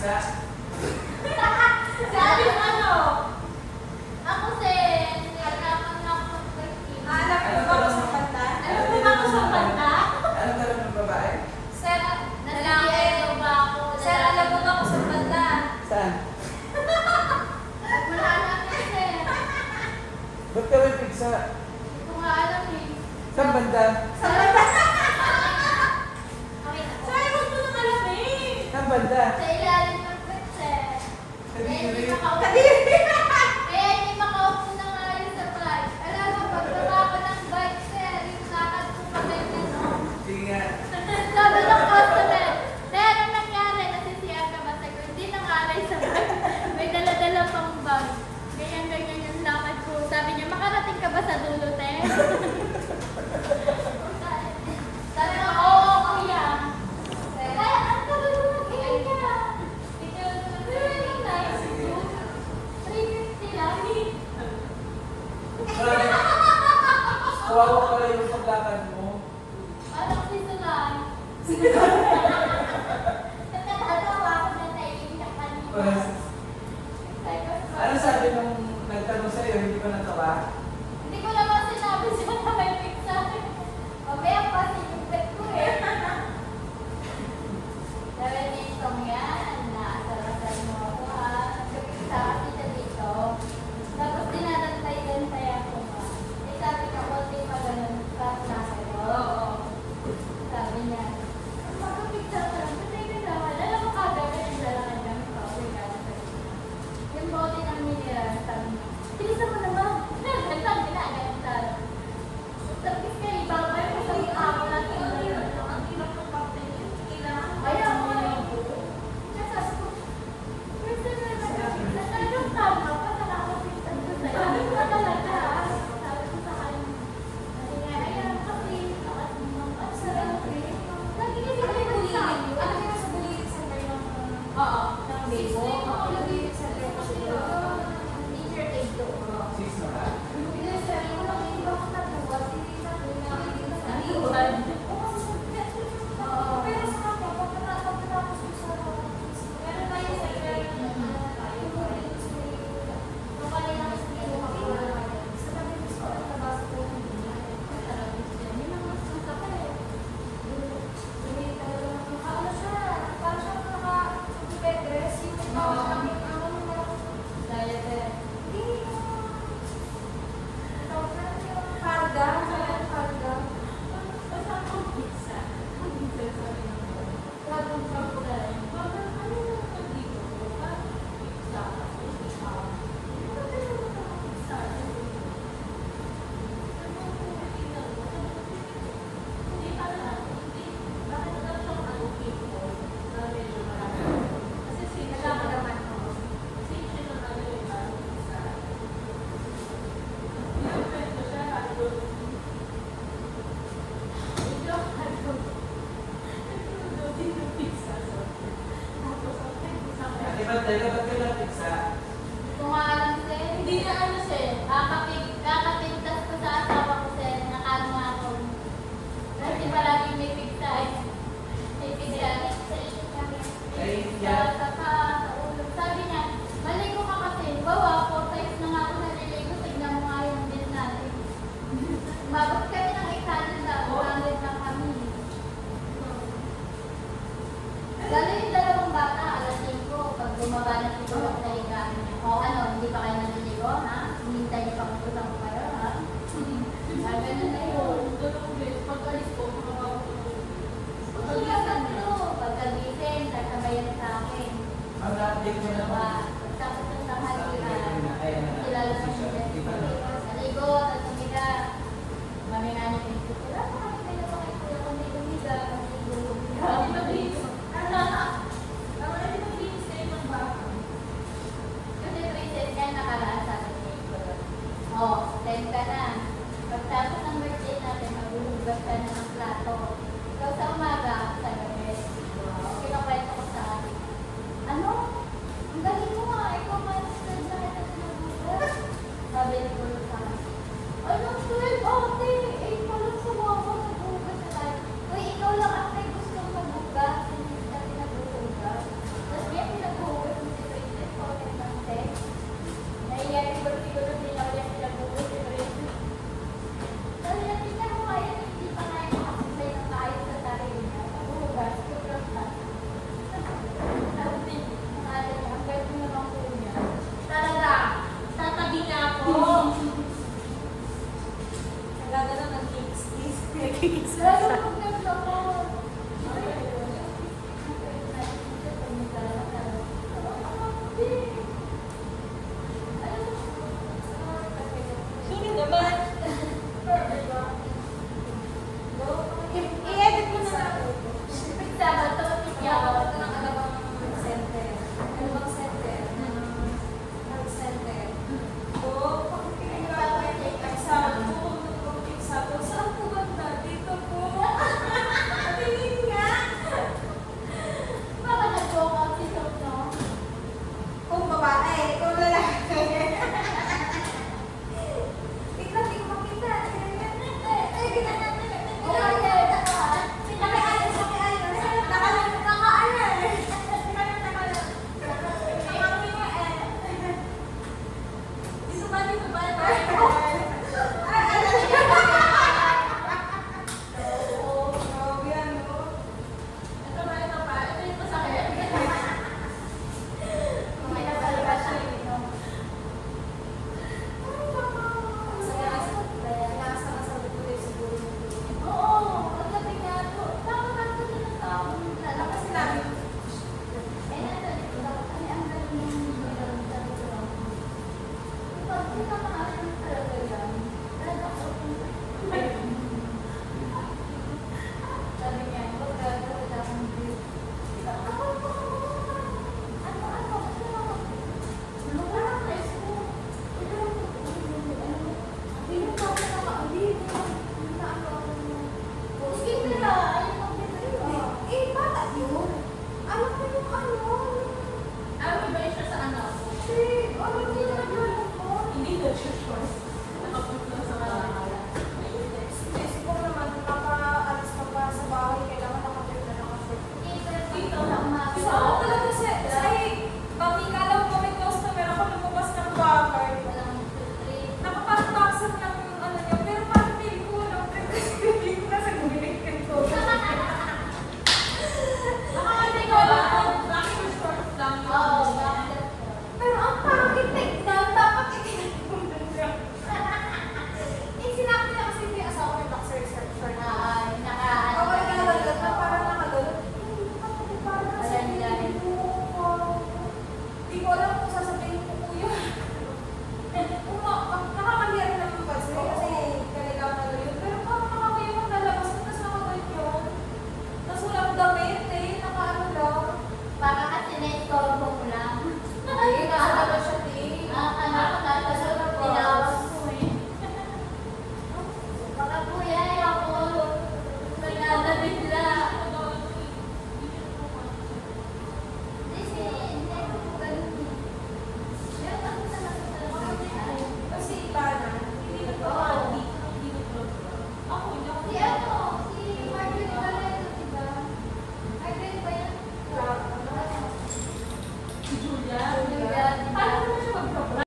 pizza? Sabi mo ano? Ako sin, nagkaroon na ako ng birthday. Alam mo ba ako sa kanta? Alam mo ba ako sa kanta? Ano ka ng babae? Sir, Nalaki ba ako? Sir, alam mo ba ako sa kanta? Saan? Wala na kasi. Ba't ka may pizza? Hindi ko nga alam eh. Saan banda? Sa kanta? Okay na. Sir, huwag mo nang alam eh. Saan banda? Sa ilalim ng petse. Kadiri. Kadiri. Kaya hindi makaupo na nga yun sa bike. Alam mo, pagbaba ko ng bike, sir, yung lakad ko pa kayo gano'n. Sige nga. Sabi ng customer, sir, ano nangyari? Nasisiyan ka ba? Sabi ko, hindi nangalay sa bike. May dala-dala pang bag. Ganyan-ganyan yung lakad ko. Sabi niya, makarating ka ba sa dulo, te? Sabi ko, oo, kuya. Kaya, ang tagal mo mag-iin ka. Very nice. 350 lang. Kawawa pala yung paglakad mo. Alam si Sulay. Natatawa ako na naiiyak kanina. Ano sabi nung nagtanong sa'yo, hindi pa natawa? Hindi ko naman sinabi siya na may pizza. Mamaya pa sinipet ko eh. Sabi ni Tong yan, naasarasan mo ako ha. Nagpipisa kasi siya dito. Tapos dinadantay-dantay ako ha. Eh sabi niya, konti pa ganun pa sa akin. Oo. Sabi niya, magpipisa ka lang. Patay ka naman. Alam mo kagawin yung dalakan kami pa. Uy, kaya sabi niya. Yung bote ng mineral, sabi niya, bilisan mo naman. Sabi na, ganyan tayo. Sabi kayo, babay mo sa mga ako natin. Ang ilang ng papel yun. Ayaw mo na yung buto. Kaya sabi ko, person na nagkakita. Talagang tama pa, nakakapita ko sa'yo. Sabi ko talaga. Sabi ko sa kanya. Sabi nga, ayaw kasi. Ang sarap eh. Lagi kasi kayo nagsabi. Ano yung sa Bulilit Center ng... Oo. ng Bebo? Oo, Bulilit Center kasi doon. Teacher aid to. 6 na ka? Hindi, sir, yung mga iba ko natuwa, hindi na Iwan. pero sa kanya, pagkatapos ko sa meron tayo sa Ba't ka na pizza? Kung alam sir, hindi na ano sir, kakapigtas ko sa asawa ko sir, nakano ako. Kasi palagi may pigta eh. May pigta. Ay, Sa ulo. Sabi niya, maligo ka kasi. Bawa, 4 times na nga ako naliligo. Tignan mo nga yung bill natin. Mabot kami ng 800 na. 400 na kami. Lalo yung dalawang bata, alas 5. Pag bumaba na si Lalo pag